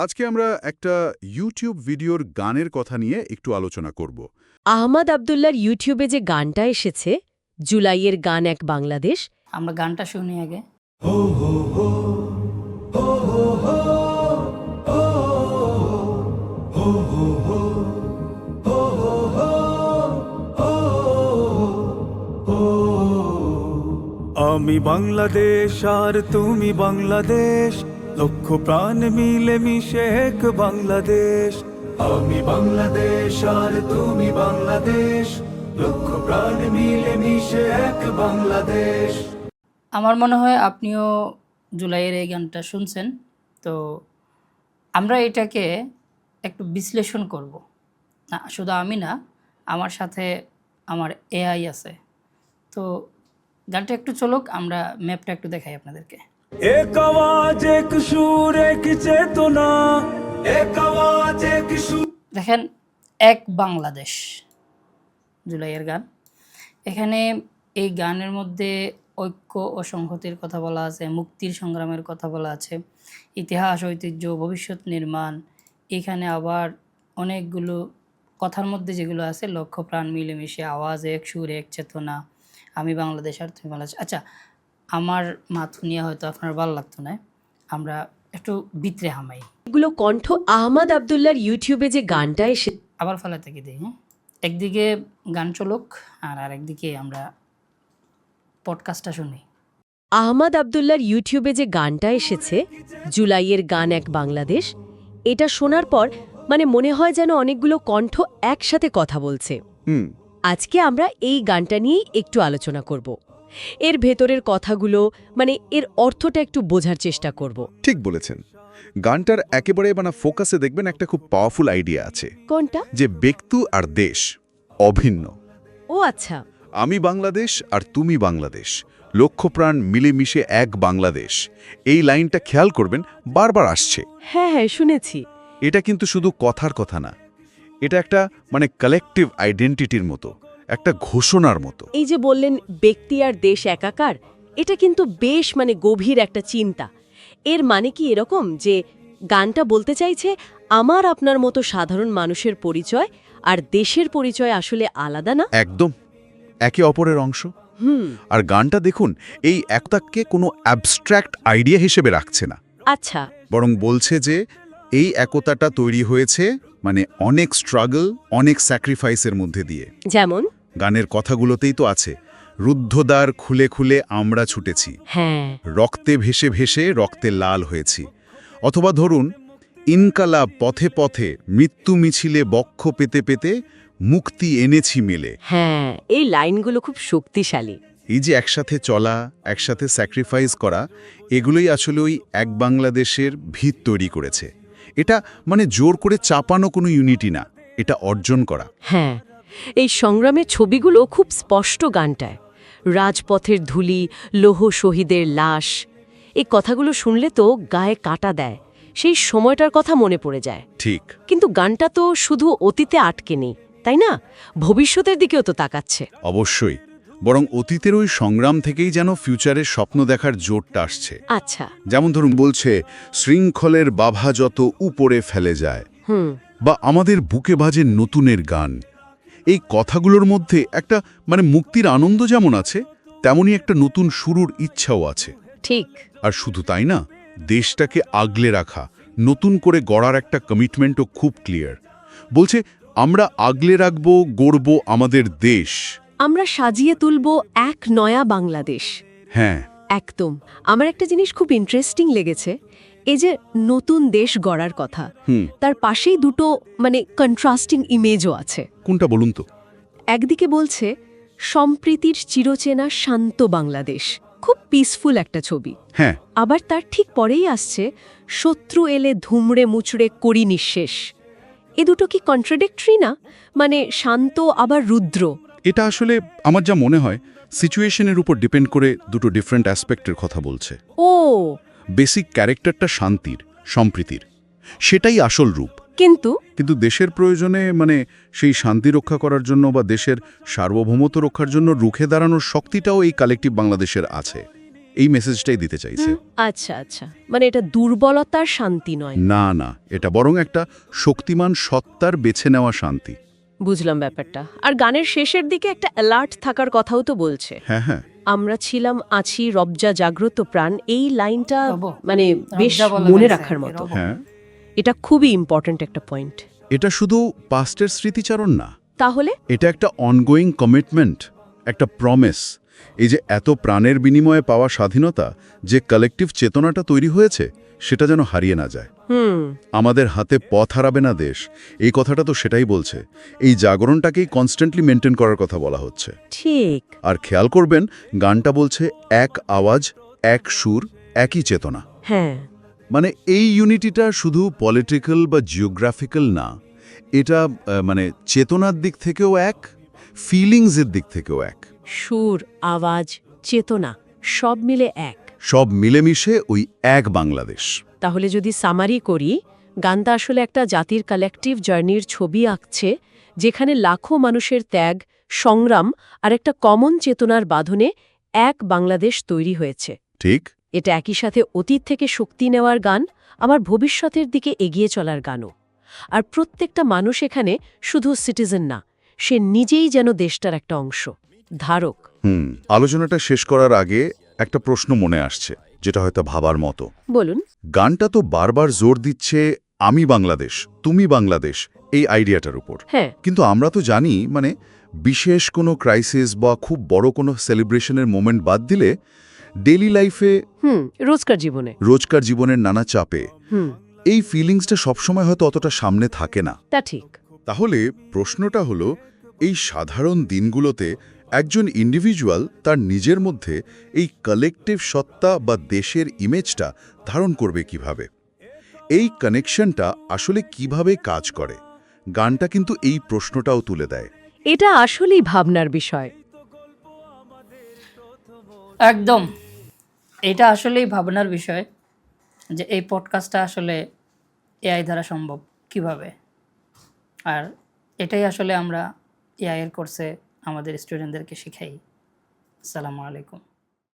আজকে আমরা একটা ইউটিউব ভিডিওর গানের কথা নিয়ে একটু আলোচনা করব। আহমদ আব্দুল্লাহর ইউটিউবে যে গানটা এসেছে, জুলাইয়ের গান এক বাংলাদেশ, আমরা গানটা শুনি আগে। আমি বাংলাদেশ আর তুমি বাংলাদেশ, লক্ষ প্রাণ মিলে মিশে এক বাংলাদেশ। আমি বাংলাদেশ আর তুমি বাংলাদেশ, লক্ষ প্রাণ মিলে মিশে এক বাংলাদেশ। আমার মনে হয় আপনিও জুলাইয়ের এই গানটা শুনছেন। তো আমরা এটাকে একটু বিশ্লেষণ করব। না শুধু আমি না, আমার সাথে আমার এআই আছে। তো গানটা একটু চলুক, আমরা ম্যাপটা একটু দেখাই আপনাদেরকে। এক আওয়াজ এক সুর এক চেতনা, এক আওয়াজ এক সুর। দেখেন, এক বাংলাদেশ, জুলাইয়ের গান। এখানে এই গানের মধ্যে ঐক্য ও সংহতির কথা বলা আছে, মুক্তির সংগ্রামের কথা বলা আছে, ইতিহাস, ঐতিহ্য, ভবিষ্যৎ নির্মাণ। এখানে আবার অনেকগুলো কথার মধ্যে যেগুলো আছে, লক্ষ্য প্রাণ মিলেমিশে, আওয়াজ এক, সুর এক, চেতনা, আমি বাংলাদেশ আর তুমি বাংলাদেশ। আচ্ছা, আমার মাথু নিয়ে হয়তো আপনার ভালো লাগতো না, আমরা একটু ভিতরে হামাই। এগুলো কণ্ঠ আহমদ আব্দুল্লাহর ইউটিউবে যে গানটা এসে আবার ফেলা থেকে দিই। হ্যাঁ, একদিকে গান চলুক আর আরেকদিকে আমরা পডকাস্টটা শুনি। আহমদ আব্দুল্লাহর ইউটিউবে যে গানটা এসেছে, জুলাইয়ের গান এক বাংলাদেশ, এটা শোনার পর মনে হয় যেন অনেকগুলো কণ্ঠ একসাথে কথা বলছে। আজকে আমরা এই গানটা নিয়েই একটু আলোচনা করব। এর ভেতরের কথাগুলো এর অর্থটা একটু বোঝার চেষ্টা করব। ঠিক বলেছেন। গানটার একেবারে ফোকাসে দেখবেন একটা খুব পাওয়ারফুল আইডিয়া আছে, কোনটা? যে ব্যক্তি আর দেশ অভিন্ন। ও আচ্ছা। আমি বাংলাদেশ আর তুমি বাংলাদেশ, লক্ষ প্রাণ মিলেমিশে এক বাংলাদেশ। এই লাইনটা খেয়াল করবেন, বারবার আসছে। হ্যাঁ হ্যাঁ, শুনেছি। এটা কিন্তু শুধু কথার কথা না, এটা একটা কালেকটিভ আইডেন্টিটির মতো, একটা ঘোষণার মতো। এই যে বললেন ব্যক্তি আর দেশ একাকার, এটা কিন্তু বেশ গভীর একটা চিন্তা। এর মানে কি এরকম যে গানটা বলতে চাইছে আমার আপনার মতো সাধারণ মানুষের পরিচয় আর দেশের পরিচয় আসলে আলাদা না? একদম, একে অপরের অংশ। আর গানটা দেখুন, এই একতাকে কোনো অ্যাবস্ট্র্যাক্ট আইডিয়া হিসেবে রাখছে না, আচ্ছা, বরং বলছে যে এই একতাটা তৈরি হয়েছে অনেক স্ট্রাগল, অনেক স্যাক্রিফাইসের মধ্যে দিয়ে। যেমন গানের কথাগুলোতেই তো আছে, রুদ্ধদ্বার খুলে খুলে আমরা ছুটেছি, হ্যাঁ, রক্তে ভেসে ভেসে রক্তে লাল হয়েছি। অথবা ধরুন, ইনকালাব পথে পথে, মৃত্যু মিছিলে বক্ষ পেতে পেতে মুক্তি এনেছি মেলে। হ্যাঁ, এই লাইনগুলো খুব শক্তিশালী। এই যে একসাথে চলা, একসাথে স্যাক্রিফাইস করা, এগুলোই আসলে ওই এক বাংলাদেশের ভিত তৈরি করেছে। এটা জোর করে চাপানো কোনো ইউনিটি না, এটা অর্জন করা। হ্যাঁ, এই সংগ্রামের ছবিগুলো খুব স্পষ্ট গানটায়। রাজপথের ধুলি, লৌহ শহীদের লাশ, এই কথাগুলো শুনলে তো গায়ে কাঁটা দেয়, সেই সময়টার কথা মনে পড়ে যায়। ঠিক। কিন্তু গানটা তো শুধু অতীতে আটকে নেই, তাই না? ভবিষ্যতের দিকেও তো তাকাচ্ছে। অবশ্যই, বরং অতীতের ওই সংগ্রাম থেকেই যেন ফিউচারের স্বপ্ন দেখার জোরটা আসছে। আচ্ছা। যেমন ধরুন, বলছে শৃঙ্খলের বাভা যত উপরে ফেলে যায়, বা আমাদের বুকে বাজে নতুনের গান। এই কথাগুলোর মধ্যে একটা মুক্তির আনন্দ যেমন আছে, তেমনি একটা নতুন শুরুর ইচ্ছাও আছে। ঠিক। আর শুধু তাই না, দেশটাকে আগলে রাখা, নতুন করে গড়ার একটা কমিটমেন্টও খুব ক্লিয়ার। বলছে আমরা আগলে রাখব, গড়ব আমাদের দেশ, আমরা সাজিয়ে তুলব এক নয়া বাংলাদেশ। হ্যাঁ, একদম। আমার একটা জিনিস খুব ইন্টারেস্টিং লেগেছে, এই যে নতুন দেশ গড়ার কথা, তার পাশেই দুটো কন্ট্রাস্টিং ইমেজও আছে। কোনটা বলুন তো? একদিকে বলছে সম্প্রীতির চিরচেনা শান্ত বাংলাদেশ, খুব পিসফুল একটা ছবি। হ্যাঁ। আবার তার ঠিক পরেই আসছে শত্রু এলে ধুমড়ে মুচড়ে করি নিঃশেষ। এ দুটো কি কন্ট্রাডিক্টরি না? শান্ত আবার রুদ্র। এটা আসলে আমার যা মনে হয়, সিচুয়েশনের উপর ডিপেন্ড করে দুটো ডিফারেন্ট অ্যাসপেক্টের কথা বলছে। ও, বেসিক ক্যারেক্টারটা শান্তির, সম্প্রীতির, সেটাই আসল রূপ। কিন্তু দেশের প্রয়োজনে সেই শান্তি রক্ষা করার জন্য বা দেশের সার্বভৌমত্ব রক্ষার জন্য রুখে দাঁড়ানোর শক্তিটাও এই কালেকটিভ বাংলাদেশের আছে। এই মেসেজটাই দিতে চাইছে। আচ্ছা আচ্ছা, মানে এটা দুর্বলতার শান্তি নয়। না না, এটা বরং একটা শক্তিমান সত্তার বেছে নেওয়া শান্তি। বুঝলাম ব্যাপারটা। আর গানের শেষের দিকে একটা অ্যালার্ট থাকার কথাও তো বলছে। হ্যাঁ হ্যাঁ, আমরা ছিলাম আছি রবজা জাগ্রত প্রাণ, এই লাইনটা রব। মানে বেশ রবজা বলা মনে হয়েছে, রাখার মতো। রব। হ্যাঁ, এটা খুবই ইম্পর্ট্যান্ট একটা পয়েন্ট। এটা শুধু পাস্টের স্মৃতিচারণ না, তাহলে এটা একটা অনগোয়িং কমিটমেন্ট, একটা প্রমিস। এই যে এত প্রাণের বিনিময়ে পাওয়া স্বাধীনতা, যে কালেকটিভ চেতনাটা তৈরি হয়েছে, সেটা যেন হারিয়ে না যায়। আমাদের হাতে পথ হারাবে না দেশ, এই কথাটা তো সেটাই বলছে। এই জাগরণটাকেই কনস্ট্যান্টলি মেনটেন করার কথা বলা হচ্ছে। ঠিক। আর খেয়াল করবেন, গানটা বলছে এক আওয়াজ, এক সুর, একই চেতনা। হ্যাঁ, মানে এই ইউনিটিটা শুধু পলিটিক্যাল বা জিওগ্রাফিক্যাল না, এটা মানে চেতনার দিক থেকেও এক, ফিলিংসের দিক থেকেও এক। সুর, আওয়াজ, চেতনা সব মিলে এক। সব মিলেমিশে ওই এক বাংলাদেশ। তাহলে যদি সামারি করি, গানটা আসলে একটা জাতির কালেকটিভ জার্নির ছবি আঁকছে, যেখানে লাখো মানুষের ত্যাগ, সংগ্রাম আর একটা কমন চেতনার বাঁধনে এক বাংলাদেশ তৈরি হয়েছে। ঠিক। এটা একই সাথে অতীত থেকে শক্তি নেওয়ার গান, আমার ভবিষ্যতের দিকে এগিয়ে চলার গানও। আর প্রত্যেকটা মানুষ এখানে শুধু সিটিজেন না, সে নিজেই যেন দেশটার একটা অংশ, ধারক। আলোচনাটা শেষ করার আগে একটা প্রশ্ন মনে আসছে, যেটা হয়তো ভাবার মতো। বলুন। গানটা তো বারবার জোর দিচ্ছে আমি বাংলাদেশ, তুমি বাংলাদেশ, এই আইডিয়াটার উপর। হ্যাঁ, কিন্তু আমরা তো জানি, মানে বিশেষ কোনো ক্রাইসিস বা খুব বড় কোনো সেলিব্রেশনের মোমেন্ট বাদ দিলে ডেইলি লাইফে, রোজকার জীবনে। রোজকার জীবনের নানা চাপে হুম, এই ফিলিংসটা সবসময় হয়তো অতটা সামনে থাকে না। তা ঠিক। তাহলে প্রশ্নটা হলো, এই সাধারণ দিনগুলোতে একজন ইন্ডিভিজুয়াল তার নিজের মধ্যে এই কালেকটিভ সত্তা বা দেশের ইমেজটা ধারণ করবে কিভাবে? এই কানেকশনটা আসলে কিভাবে কাজ করে? গানটা কিন্তু এই প্রশ্নটাও তুলে দেয়। এটা আসলেই ভাবনার বিষয়। একদম, এটা আসলেই ভাবনার বিষয় যে এই পডকাস্টটা আসলে এআই দ্বারা সম্ভব কিভাবে। আর এটাই আসলে আমরা এআই এর কোর্সে আমাদের স্টুডেন্টদেরকে শিখাই। আসসালামু আলাইকুম।